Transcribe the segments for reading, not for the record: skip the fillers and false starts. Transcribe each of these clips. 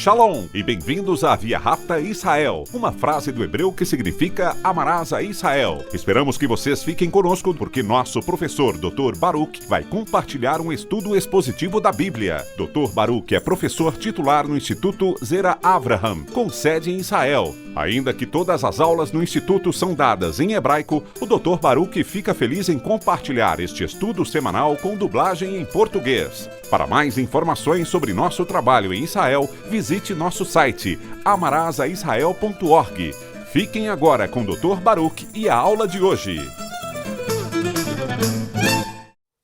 Shalom e bem-vindos à Via Rápida Israel, uma frase do hebreu que significa amarás a Israel. Esperamos que vocês fiquem conosco porque nosso professor Dr. Baruch vai compartilhar um estudo expositivo da Bíblia. Dr. Baruch é professor titular no Instituto Zera Avraham, com sede em Israel. Ainda que todas as aulas no Instituto são dadas em hebraico, o Dr. Baruch fica feliz em compartilhar este estudo semanal com dublagem em português. Para mais informações sobre nosso trabalho em Israel, visite nosso site amarasaisrael.org. Fiquem agora com o Dr. Baruch e a aula de hoje.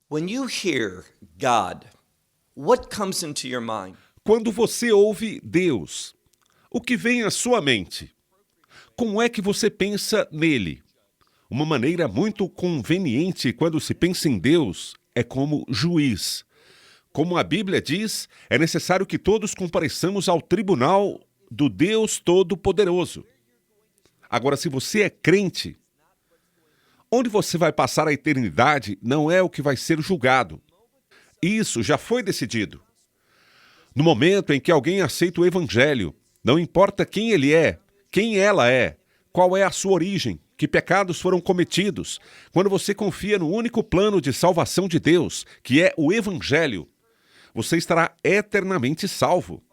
When you hear God, what comes into your mind? Quando você ouve Deus, o que vem à sua mente? Como é que você pensa nele? Uma maneira muito conveniente quando se pensa em Deus é como juiz. Como a Bíblia diz, é necessário que todos compareçamos ao tribunal do Deus Todo-Poderoso. Agora, se você é crente, onde você vai passar a eternidade não é o que vai ser julgado. Isso já foi decidido. No momento em que alguém aceita o Evangelho, não importa quem ele é, quem ela é, qual é a sua origem, que pecados foram cometidos, quando você confia no único plano de salvação de Deus, que é o Evangelho, você estará eternamente salvo.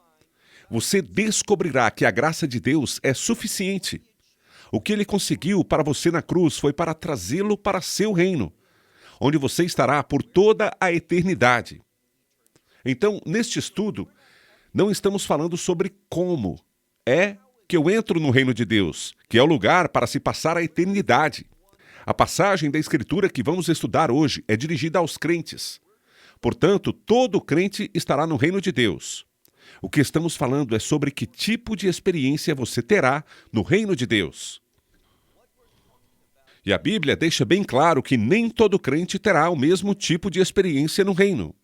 Você descobrirá que a graça de Deus é suficiente. O que ele conseguiu para você na cruz foi para trazê-lo para seu reino, onde você estará por toda a eternidade. Então, neste estudo, não estamos falando sobre como é que eu entro no reino de Deus, que é o lugar para se passar a eternidade. A passagem da Escritura que vamos estudar hoje é dirigida aos crentes. Portanto, todo crente estará no reino de Deus. O que estamos falando é sobre que tipo de experiência você terá no reino de Deus. E a Bíblia deixa bem claro que nem todo crente terá o mesmo tipo de experiência no reino.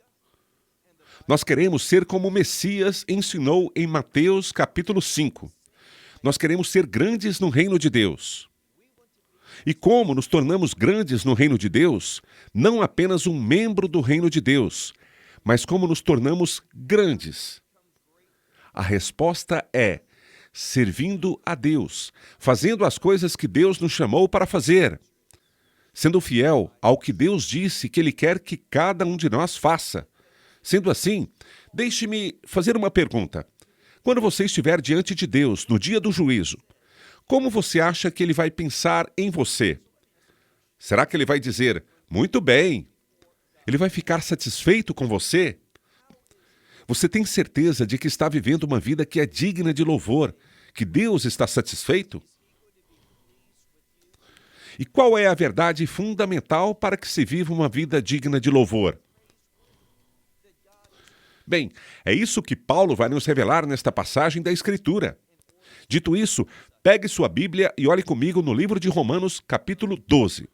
Nós queremos ser como o Messias ensinou em Mateus capítulo 5. Nós queremos ser grandes no reino de Deus. E como nos tornamos grandes no reino de Deus, não apenas um membro do reino de Deus, mas como nos tornamos grandes? A resposta é servindo a Deus, fazendo as coisas que Deus nos chamou para fazer, sendo fiel ao que Deus disse que Ele quer que cada um de nós faça. Sendo assim, deixe-me fazer uma pergunta. Quando você estiver diante de Deus, no dia do juízo, como você acha que Ele vai pensar em você? Será que Ele vai dizer, muito bem? Ele vai ficar satisfeito com você? Você tem certeza de que está vivendo uma vida que é digna de louvor, que Deus está satisfeito? E qual é a verdade fundamental para que se viva uma vida digna de louvor? Bem, é isso que Paulo vai nos revelar nesta passagem da Escritura. Dito isso, pegue sua Bíblia e olhe comigo no livro de Romanos, capítulo 12.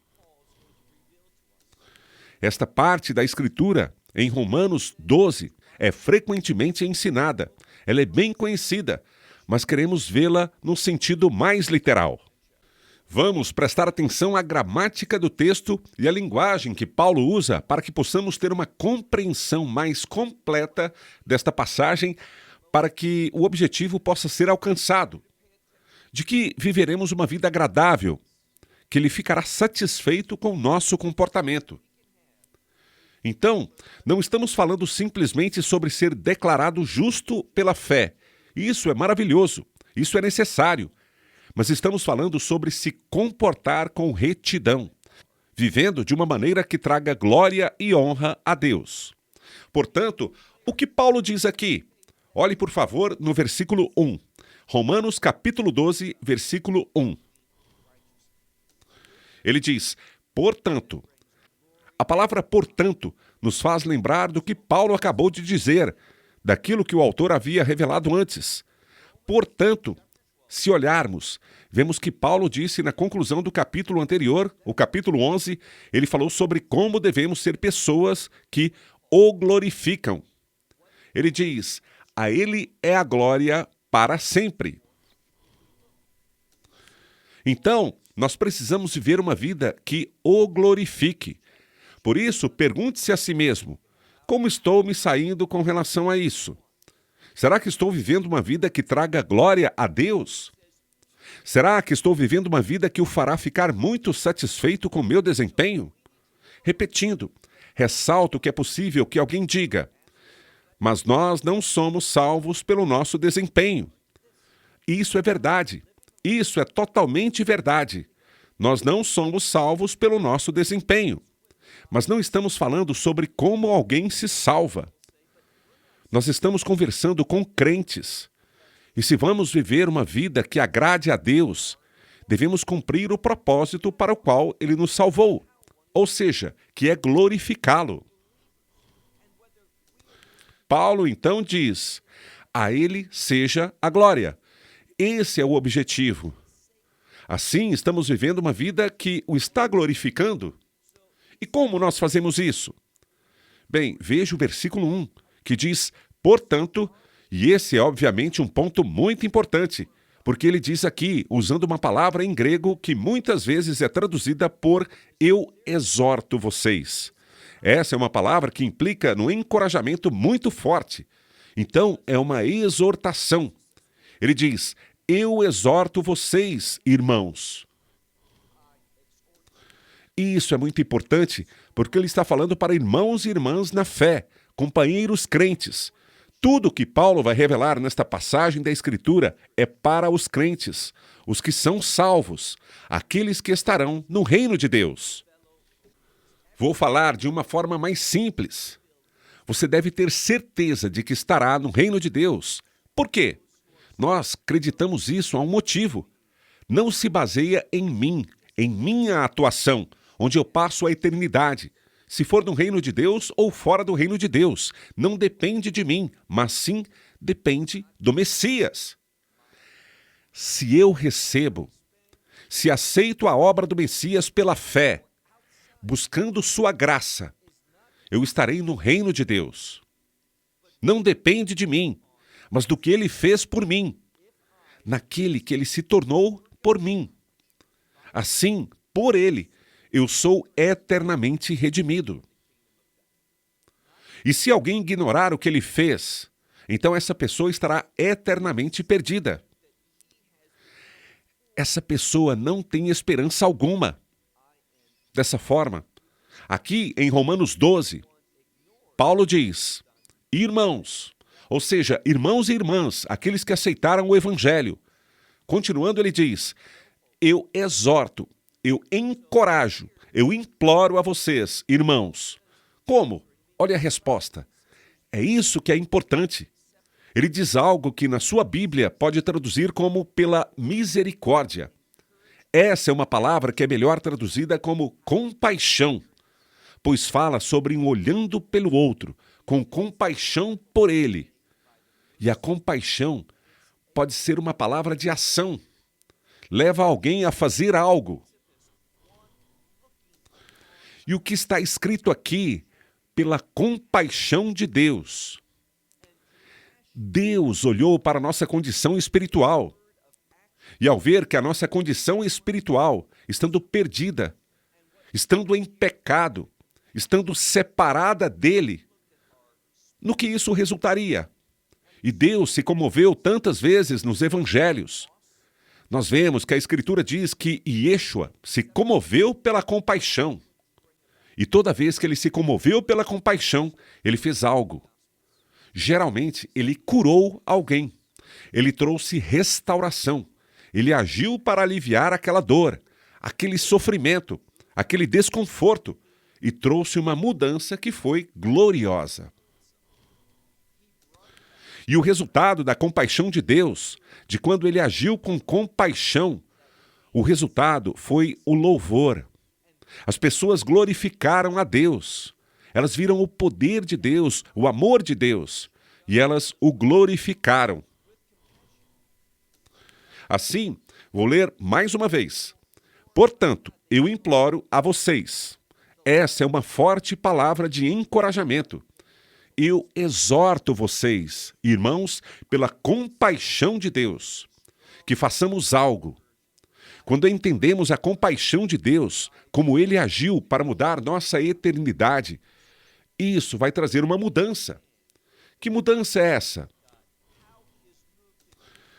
Esta parte da Escritura, em Romanos 12, é frequentemente ensinada. Ela é bem conhecida, mas queremos vê-la no sentido mais literal. Vamos prestar atenção à gramática do texto e à linguagem que Paulo usa para que possamos ter uma compreensão mais completa desta passagem, para que o objetivo possa ser alcançado, de que viveremos uma vida agradável, que Ele ficará satisfeito com o nosso comportamento. Então, não estamos falando simplesmente sobre ser declarado justo pela fé. Isso é maravilhoso, isso é necessário. Mas estamos falando sobre se comportar com retidão, vivendo de uma maneira que traga glória e honra a Deus. Portanto, o que Paulo diz aqui? Olhe, por favor, no versículo 1. Romanos capítulo 12, versículo 1. Ele diz, portanto. A palavra portanto nos faz lembrar do que Paulo acabou de dizer, daquilo que o autor havia revelado antes. Portanto, se olharmos, vemos que Paulo disse na conclusão do capítulo anterior, o capítulo 11, ele falou sobre como devemos ser pessoas que o glorificam. Ele diz, a Ele é a glória para sempre. Então, nós precisamos viver uma vida que o glorifique. Por isso, pergunte-se a si mesmo, como estou me saindo com relação a isso? Será que estou vivendo uma vida que traga glória a Deus? Será que estou vivendo uma vida que o fará ficar muito satisfeito com o meu desempenho? Repetindo, ressalto que é possível que alguém diga: mas nós não somos salvos pelo nosso desempenho. Isso é verdade. Isso é totalmente verdade. Nós não somos salvos pelo nosso desempenho. Mas não estamos falando sobre como alguém se salva. Nós estamos conversando com crentes. E se vamos viver uma vida que agrade a Deus, devemos cumprir o propósito para o qual Ele nos salvou, ou seja, que é glorificá-lo. Paulo então diz: a Ele seja a glória. Esse é o objetivo. Assim, estamos vivendo uma vida que o está glorificando. E como nós fazemos isso? Bem, veja o versículo 1, que diz: portanto, e esse é obviamente um ponto muito importante, porque ele diz aqui, usando uma palavra em grego que muitas vezes é traduzida por eu exorto vocês. Essa é uma palavra que implica no encorajamento muito forte. Então, é uma exortação. Ele diz: eu exorto vocês, irmãos. E isso é muito importante, porque ele está falando para irmãos e irmãs na fé, companheiros crentes. Tudo que Paulo vai revelar nesta passagem da Escritura é para os crentes, os que são salvos, aqueles que estarão no reino de Deus. Vou falar de uma forma mais simples. Você deve ter certeza de que estará no reino de Deus. Por quê? Nós acreditamos isso há um motivo. Não se baseia em mim, em minha atuação, onde eu passo a eternidade. Se for no reino de Deus ou fora do reino de Deus, não depende de mim, mas sim depende do Messias. Se eu recebo, se aceito a obra do Messias pela fé, buscando sua graça, eu estarei no reino de Deus. Não depende de mim, mas do que ele fez por mim, naquele que ele se tornou por mim. Assim, por ele, eu sou eternamente redimido. E se alguém ignorar o que ele fez, então essa pessoa estará eternamente perdida. Essa pessoa não tem esperança alguma. Dessa forma, aqui em Romanos 12, Paulo diz: irmãos, ou seja, irmãos e irmãs, aqueles que aceitaram o Evangelho. Continuando, ele diz: eu exorto, eu encorajo, eu imploro a vocês, irmãos. Como? Olha a resposta. É isso que é importante. Ele diz algo que na sua Bíblia pode traduzir como pela misericórdia. Essa é uma palavra que é melhor traduzida como compaixão, pois fala sobre um olhando pelo outro, com compaixão por ele. E a compaixão pode ser uma palavra de ação. Leva alguém a fazer algo. E o que está escrito aqui, pela compaixão de Deus. Deus olhou para a nossa condição espiritual. E ao ver que a nossa condição espiritual, estando perdida, estando em pecado, estando separada dele, no que isso resultaria? E Deus se comoveu tantas vezes nos evangelhos. Nós vemos que a Escritura diz que Yeshua se comoveu pela compaixão. E toda vez que ele se comoveu pela compaixão, ele fez algo. Geralmente, ele curou alguém. Ele trouxe restauração. Ele agiu para aliviar aquela dor, aquele sofrimento, aquele desconforto, e trouxe uma mudança que foi gloriosa. E o resultado da compaixão de Deus, de quando ele agiu com compaixão, o resultado foi o louvor. As pessoas glorificaram a Deus. Elas viram o poder de Deus, o amor de Deus, e elas o glorificaram. Assim, vou ler mais uma vez. Portanto, eu imploro a vocês. Essa é uma forte palavra de encorajamento. Eu exorto vocês, irmãos, pela compaixão de Deus, que façamos algo. Quando entendemos a compaixão de Deus, como ele agiu para mudar nossa eternidade, isso vai trazer uma mudança. Que mudança é essa?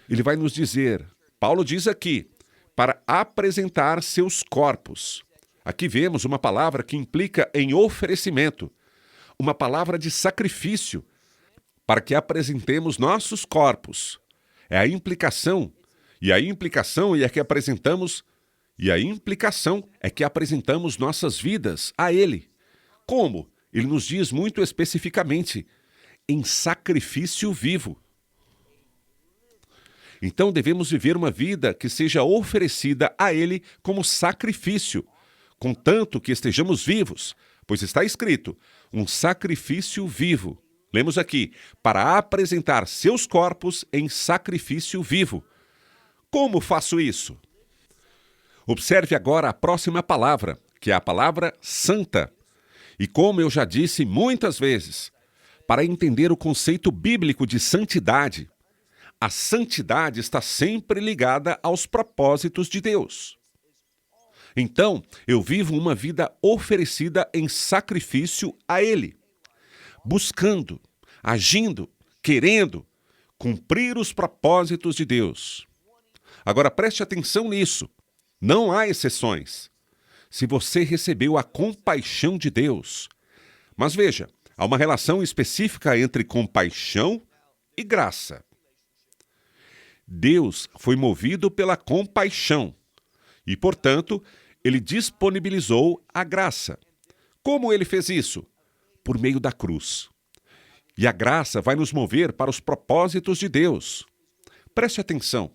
Ele vai nos dizer, Paulo diz aqui, para apresentar seus corpos. Aqui vemos uma palavra que implica em oferecimento, uma palavra de sacrifício, para que apresentemos nossos corpos. É a implicação, e a implicação é que apresentamos nossas vidas a Ele. Como? Ele nos diz muito especificamente, em sacrifício vivo. Então devemos viver uma vida que seja oferecida a Ele como sacrifício, contanto que estejamos vivos, pois está escrito, um sacrifício vivo. Lemos aqui, para apresentar seus corpos em sacrifício vivo. Como faço isso? Observe agora a próxima palavra, que é a palavra santa. E como eu já disse muitas vezes, para entender o conceito bíblico de santidade, a santidade está sempre ligada aos propósitos de Deus. Então, eu vivo uma vida oferecida em sacrifício a Ele, buscando, agindo, querendo cumprir os propósitos de Deus. Agora preste atenção nisso, não há exceções. Se você recebeu a compaixão de Deus, mas veja, há uma relação específica entre compaixão e graça. Deus foi movido pela compaixão e, portanto, Ele disponibilizou a graça. Como Ele fez isso? Por meio da cruz. E a graça vai nos mover para os propósitos de Deus. Preste atenção.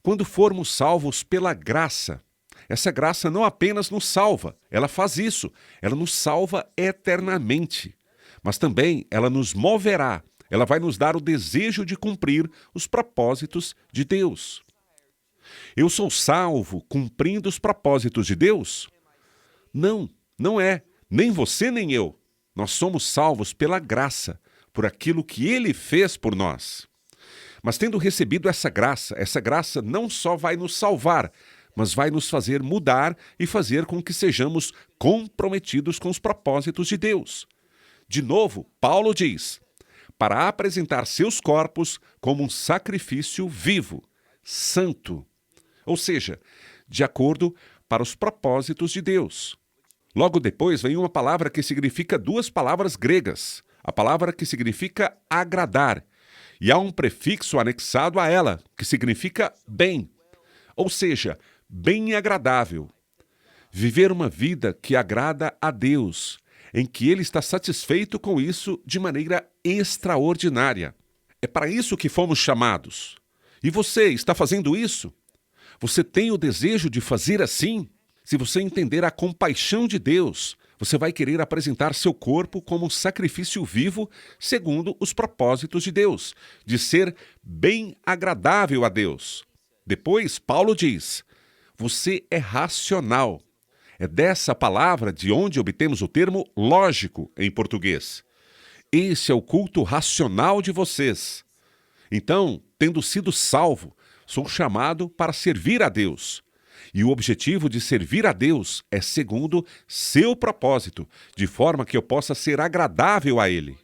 Quando formos salvos pela graça, essa graça não apenas nos salva, ela faz isso, ela nos salva eternamente. Mas também ela nos moverá, ela vai nos dar o desejo de cumprir os propósitos de Deus. Eu sou salvo cumprindo os propósitos de Deus? Não, não é. Nem você nem eu. Nós somos salvos pela graça, por aquilo que Ele fez por nós. Mas tendo recebido essa graça não só vai nos salvar, mas vai nos fazer mudar e fazer com que sejamos comprometidos com os propósitos de Deus. De novo, Paulo diz, para apresentar seus corpos como um sacrifício vivo, santo, ou seja, de acordo para os propósitos de Deus. Logo depois vem uma palavra que significa duas palavras gregas, a palavra que significa agradar, e há um prefixo anexado a ela, que significa bem, ou seja, bem agradável. Viver uma vida que agrada a Deus, em que Ele está satisfeito com isso de maneira extraordinária. É para isso que fomos chamados. E você está fazendo isso? Você tem o desejo de fazer assim? Se você entender a compaixão de Deus, você vai querer apresentar seu corpo como um sacrifício vivo, segundo os propósitos de Deus, de ser bem agradável a Deus. Depois, Paulo diz, você é racional. É dessa palavra de onde obtemos o termo lógico em português. Esse é o culto racional de vocês. Então, tendo sido salvo, sou chamado para servir a Deus. E o objetivo de servir a Deus é segundo seu propósito, de forma que eu possa ser agradável a Ele.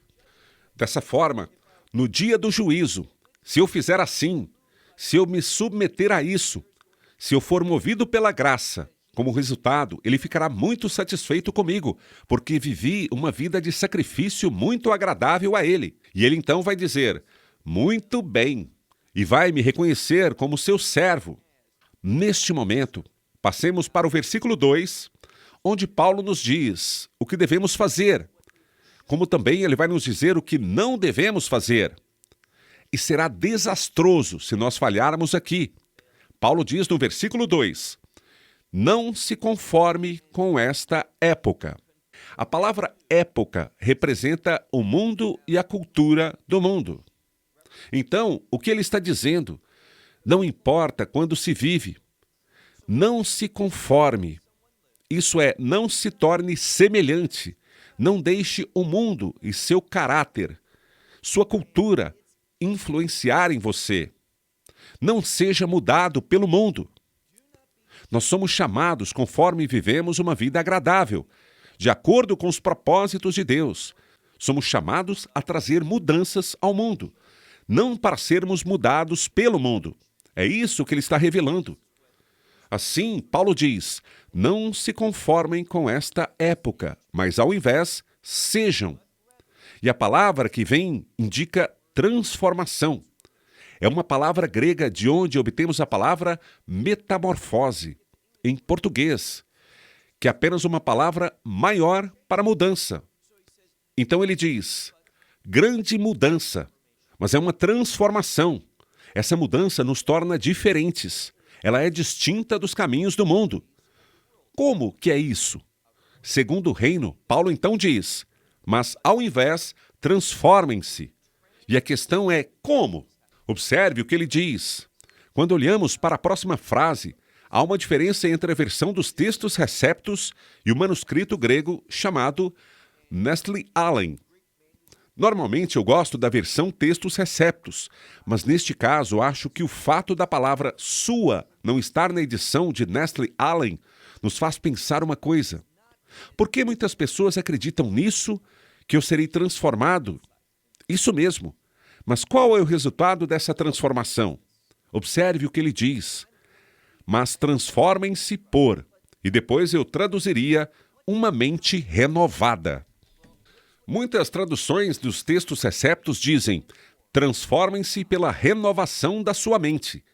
Dessa forma, no dia do juízo, se eu fizer assim, se eu me submeter a isso, se eu for movido pela graça, como resultado, Ele ficará muito satisfeito comigo, porque vivi uma vida de sacrifício muito agradável a Ele. E Ele então vai dizer, muito bem, e vai me reconhecer como seu servo. Neste momento, passemos para o versículo 2, onde Paulo nos diz o que devemos fazer, como também ele vai nos dizer o que não devemos fazer. E será desastroso se nós falharmos aqui. Paulo diz no versículo 2, não se conforme com esta época. A palavra época representa o mundo e a cultura do mundo. Então, o que ele está dizendo? Não importa quando se vive, não se conforme. Isso é, não se torne semelhante. Não deixe o mundo e seu caráter, sua cultura, influenciar em você. Não seja mudado pelo mundo. Nós somos chamados conforme vivemos uma vida agradável, de acordo com os propósitos de Deus. Somos chamados a trazer mudanças ao mundo. não para sermos mudados pelo mundo. É isso que ele está revelando. Assim, Paulo diz, não se conformem com esta época, mas ao invés, sejam. E a palavra que vem indica transformação. É uma palavra grega de onde obtemos a palavra metamorfose, em português, que é apenas uma palavra maior para mudança. Então ele diz, grande mudança, mas é uma transformação. Essa mudança nos torna diferentes. Ela é distinta dos caminhos do mundo. Como que é isso? Segundo o reino, Paulo então diz, mas ao invés, transformem-se. E a questão é como? Observe o que ele diz. Quando olhamos para a próxima frase, há uma diferença entre a versão dos textos receptos e o manuscrito grego chamado Nestle Aland. Normalmente eu gosto da versão textos receptos, mas neste caso acho que o fato da palavra sua não estar na edição de Nestle Aland nos faz pensar uma coisa. Por que muitas pessoas acreditam nisso, que eu serei transformado? Isso mesmo. Mas qual é o resultado dessa transformação? Observe o que ele diz. Mas transformem-se por, e depois eu traduziria, uma mente renovada. Muitas traduções dos textos receptos dizem, transformem-se pela renovação da sua mente.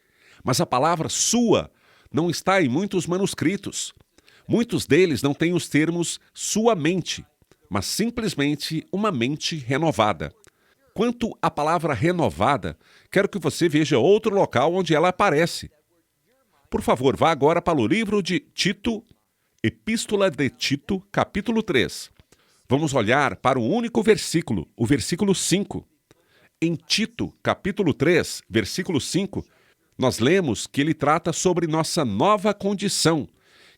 Mas a palavra sua não está em muitos manuscritos. Muitos deles não têm os termos sua mente, mas simplesmente uma mente renovada. Quanto à palavra renovada, quero que você veja outro local onde ela aparece. Por favor, vá agora para o livro de Tito, Epístola de Tito, capítulo 3. Vamos olhar para um único versículo, o versículo 5. Em Tito, capítulo 3, versículo 5, nós lemos que ele trata sobre nossa nova condição,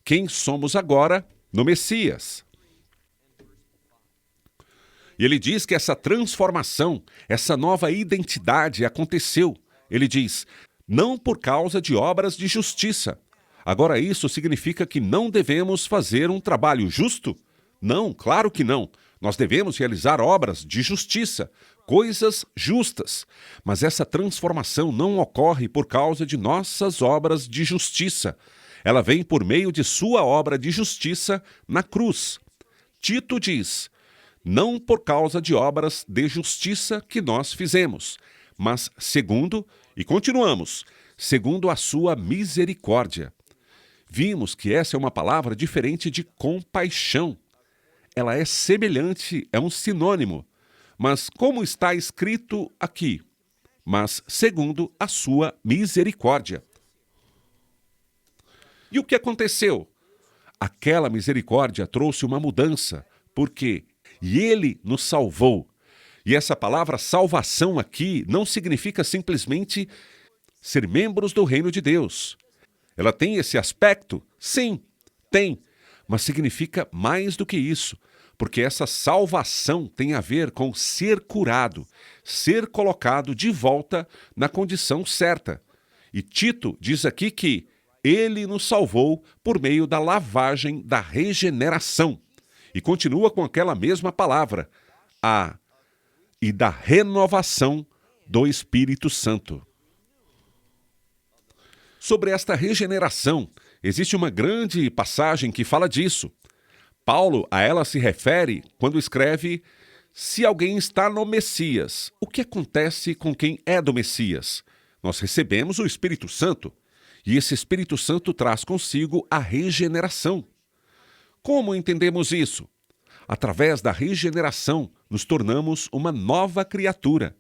quem somos agora no Messias. E ele diz que essa transformação, essa nova identidade aconteceu. Ele diz, não por causa de obras de justiça. Agora isso significa que não devemos fazer um trabalho justo? Não, claro que não. Nós devemos realizar obras de justiça, coisas justas. Mas essa transformação não ocorre por causa de nossas obras de justiça. Ela vem por meio de sua obra de justiça na cruz. Tito diz, não por causa de obras de justiça que nós fizemos, mas segundo, e continuamos, segundo a sua misericórdia. Vimos que essa é uma palavra diferente de compaixão. Ela é semelhante, é um sinônimo. Mas como está escrito aqui? Mas segundo a sua misericórdia. E o que aconteceu? Aquela misericórdia trouxe uma mudança, porque ele nos salvou. E essa palavra salvação aqui não significa simplesmente ser membros do reino de Deus. Ela tem esse aspecto? Sim, tem. Mas significa mais do que isso, porque essa salvação tem a ver com ser curado, ser colocado de volta na condição certa. E Tito diz aqui que ele nos salvou por meio da lavagem da regeneração. E continua com aquela mesma palavra, e da renovação do Espírito Santo. Sobre esta regeneração, existe uma grande passagem que fala disso. Paulo a ela se refere quando escreve, se alguém está no Messias, o que acontece com quem é do Messias? Nós recebemos o Espírito Santo, e esse Espírito Santo traz consigo a regeneração. Como entendemos isso? Através da regeneração, nos tornamos uma nova criatura.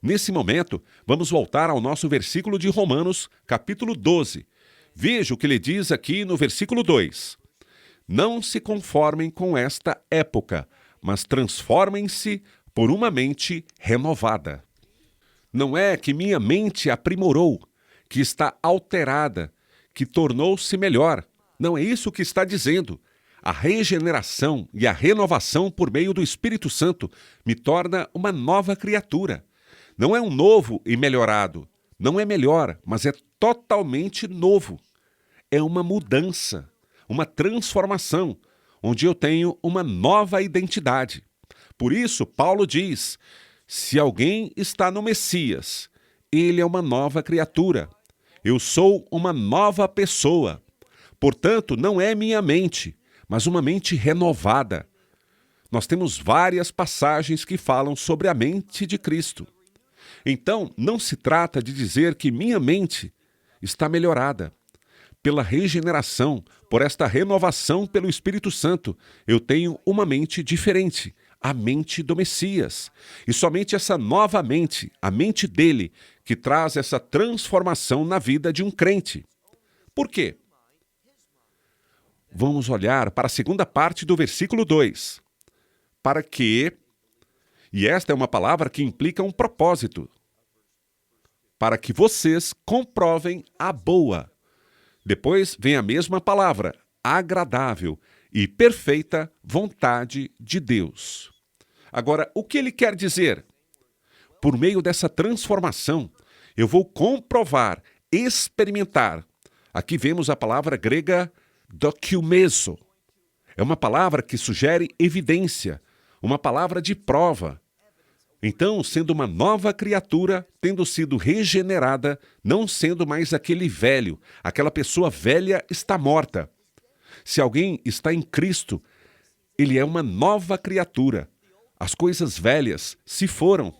Nesse momento, vamos voltar ao nosso versículo de Romanos, capítulo 12. Veja o que ele diz aqui no versículo 2. Não se conformem com esta época, mas transformem-se por uma mente renovada. Não é que minha mente aprimorou, que está alterada, que tornou-se melhor. Não é isso que está dizendo. A regeneração e a renovação por meio do Espírito Santo me torna uma nova criatura. Não é um novo e melhorado. Não é melhor, mas é totalmente novo. É uma mudança, uma transformação, onde eu tenho uma nova identidade. Por isso, Paulo diz, se alguém está no Messias, Ele é uma nova criatura. Eu sou uma nova pessoa. Portanto, não é minha mente, mas uma mente renovada. Nós temos várias passagens que falam sobre a mente de Cristo. Então, não se trata de dizer que minha mente está melhorada. Pela regeneração, por esta renovação pelo Espírito Santo, eu tenho uma mente diferente, a mente do Messias. E somente essa nova mente, a mente dele, que traz essa transformação na vida de um crente. Por quê? Vamos olhar para a segunda parte do versículo 2. Para que, e esta é uma palavra que implica um propósito, para que vocês comprovem a boa. Depois vem a mesma palavra, agradável e perfeita vontade de Deus. Agora, o que ele quer dizer? Por meio dessa transformação, eu vou comprovar, experimentar. Aqui vemos a palavra grega dokiumeso. É uma palavra que sugere evidência, uma palavra de prova. Então, sendo uma nova criatura, tendo sido regenerada, não sendo mais aquele velho, aquela pessoa velha está morta. Se alguém está em Cristo, ele é uma nova criatura. As coisas velhas se foram.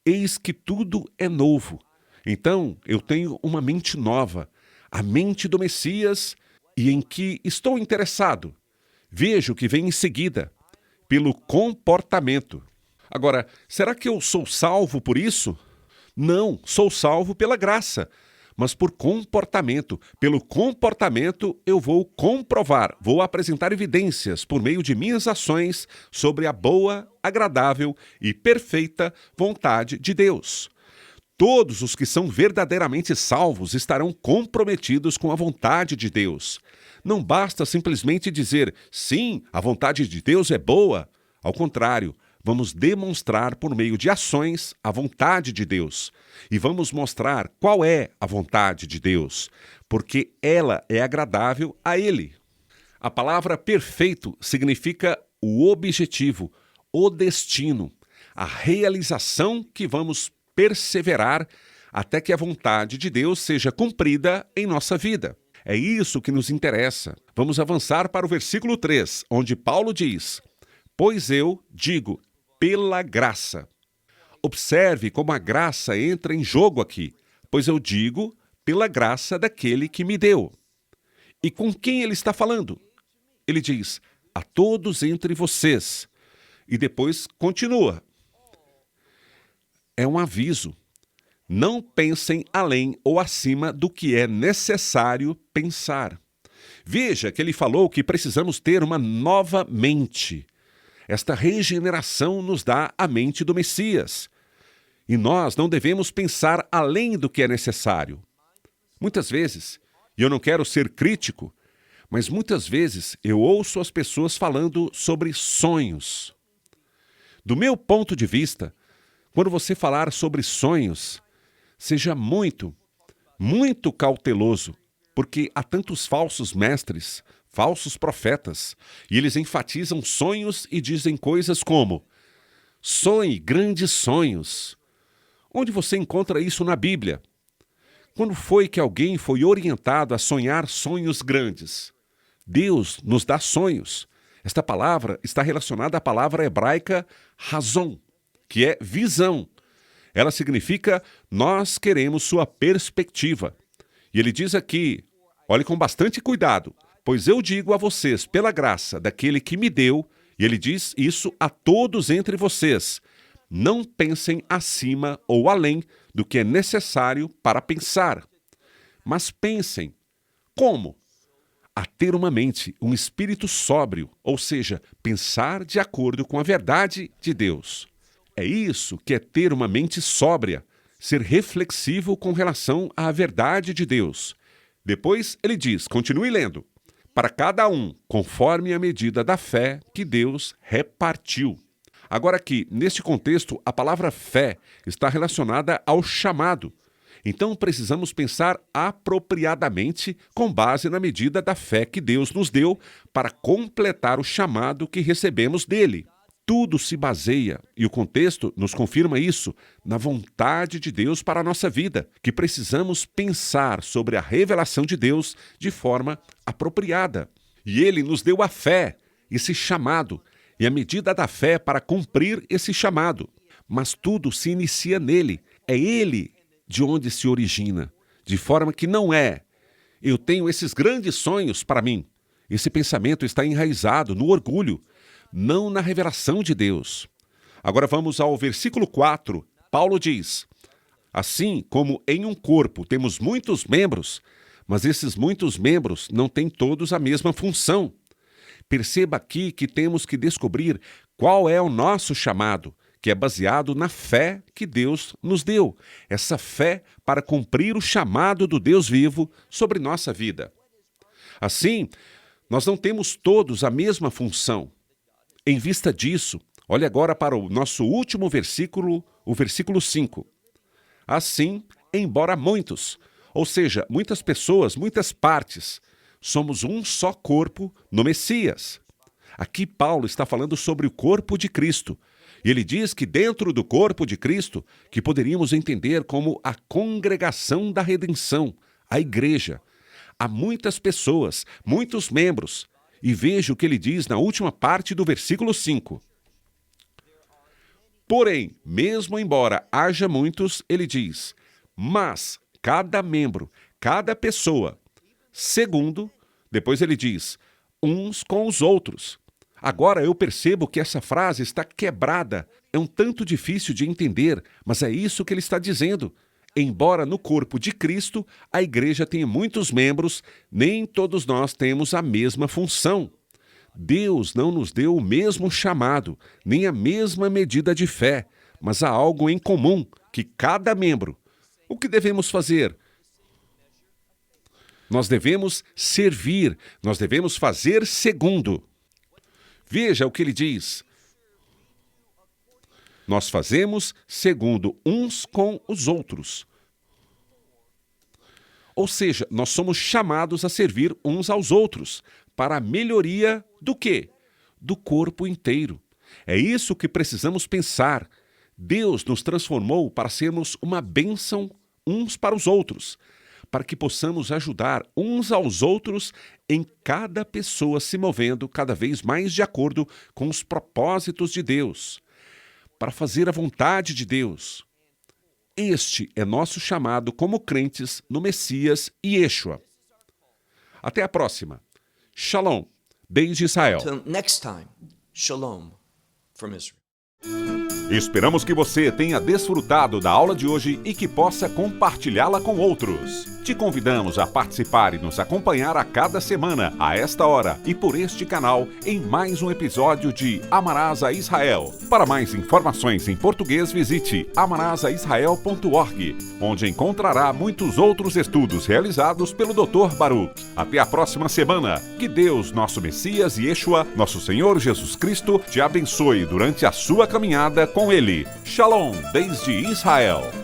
Eis que tudo é novo. Então, eu tenho uma mente nova, a mente do Messias, e em que estou interessado. Vejo o que vem em seguida, pelo comportamento. Agora, será que eu sou salvo por isso? Não, sou salvo pela graça, mas por comportamento. Pelo comportamento eu vou comprovar, vou apresentar evidências por meio de minhas ações sobre a boa, agradável e perfeita vontade de Deus. Todos os que são verdadeiramente salvos estarão comprometidos com a vontade de Deus. Não basta simplesmente dizer, sim, a vontade de Deus é boa. Ao contrário, vamos demonstrar por meio de ações a vontade de Deus. E vamos mostrar qual é a vontade de Deus, porque ela é agradável a Ele. A palavra perfeito significa o objetivo, o destino, a realização que vamos perseverar até que a vontade de Deus seja cumprida em nossa vida. É isso que nos interessa. Vamos avançar para o versículo 3, onde Paulo diz, pois eu digo, pela graça. Observe como a graça entra em jogo aqui, pois eu digo, pela graça daquele que me deu. E com quem ele está falando? Ele diz, a todos entre vocês. E depois continua. É um aviso. Não pensem além ou acima do que é necessário pensar. Veja que ele falou que precisamos ter uma nova mente. Esta regeneração nos dá a mente do Messias. E nós não devemos pensar além do que é necessário. Muitas vezes, e eu não quero ser crítico, mas muitas vezes eu ouço as pessoas falando sobre sonhos. Do meu ponto de vista, quando você falar sobre sonhos, seja muito, muito cauteloso, porque há tantos falsos mestres, falsos profetas, e eles enfatizam sonhos e dizem coisas como sonhe grandes sonhos. Onde você encontra isso na Bíblia? Quando foi que alguém foi orientado a sonhar sonhos grandes? Deus nos dá sonhos. Esta palavra está relacionada à palavra hebraica razon, que é visão. Ela significa nós queremos sua perspectiva. E ele diz aqui, olhe com bastante cuidado, pois eu digo a vocês, pela graça daquele que me deu, e ele diz isso a todos entre vocês, não pensem acima ou além do que é necessário para pensar. Mas pensem, como? A ter uma mente, um espírito sóbrio, ou seja, pensar de acordo com a verdade de Deus. É isso que é ter uma mente sóbria, ser reflexivo com relação à verdade de Deus. Depois ele diz, continue lendo, para cada um, conforme a medida da fé que Deus repartiu. Agora aqui, neste contexto, a palavra fé está relacionada ao chamado. Então precisamos pensar apropriadamente com base na medida da fé que Deus nos deu para completar o chamado que recebemos dele. Tudo se baseia, e o contexto nos confirma isso, na vontade de Deus para a nossa vida, que precisamos pensar sobre a revelação de Deus de forma apropriada. E Ele nos deu a fé, esse chamado, e a medida da fé para cumprir esse chamado. Mas tudo se inicia nele, é Ele de onde se origina, de forma que não é: eu tenho esses grandes sonhos para mim. Esse pensamento está enraizado no orgulho, não na revelação de Deus. Agora vamos ao versículo 4. Paulo diz: assim como em um corpo temos muitos membros, mas esses muitos membros não têm todos a mesma função. Perceba aqui que temos que descobrir qual é o nosso chamado, que é baseado na fé que Deus nos deu. Essa fé para cumprir o chamado do Deus vivo sobre nossa vida. Assim, nós não temos todos a mesma função. Em vista disso, olhe agora para o nosso último versículo, o versículo 5. Assim, embora muitos, ou seja, muitas pessoas, muitas partes, somos um só corpo no Messias. Aqui Paulo está falando sobre o corpo de Cristo. E ele diz que dentro do corpo de Cristo, que poderíamos entender como a congregação da redenção, a igreja, há muitas pessoas, muitos membros. E veja o que ele diz na última parte do versículo 5. Porém, mesmo embora haja muitos, ele diz: mas cada membro, cada pessoa, segundo, depois ele diz, uns com os outros. Agora eu percebo que essa frase está quebrada, é um tanto difícil de entender, mas é isso que ele está dizendo. Embora no corpo de Cristo a igreja tenha muitos membros, nem todos nós temos a mesma função. Deus não nos deu o mesmo chamado, nem a mesma medida de fé, mas há algo em comum, que cada membro. O que devemos fazer? Nós devemos servir, nós devemos fazer segundo. Veja o que ele diz. Nós fazemos segundo uns com os outros. Ou seja, nós somos chamados a servir uns aos outros, para a melhoria do quê? Do corpo inteiro. É isso que precisamos pensar. Deus nos transformou para sermos uma bênção uns para os outros, para que possamos ajudar uns aos outros em cada pessoa se movendo cada vez mais de acordo com os propósitos de Deus, para fazer a vontade de Deus. Este é nosso chamado como crentes no Messias e Yeshua. Até a próxima. Shalom, desde Israel. Till next time, shalom from Israel. Esperamos que você tenha desfrutado da aula de hoje e que possa compartilhá-la com outros. Te convidamos a participar e nos acompanhar a cada semana, a esta hora e por este canal, em mais um episódio de Amarás a Israel. Para mais informações em português, visite amarasaisrael.org, onde encontrará muitos outros estudos realizados pelo Dr. Baruch. Até a próxima semana. Que Deus, nosso Messias e Yeshua, nosso Senhor Jesus Cristo, te abençoe durante a sua caminhada com Ele. Shalom, desde Israel.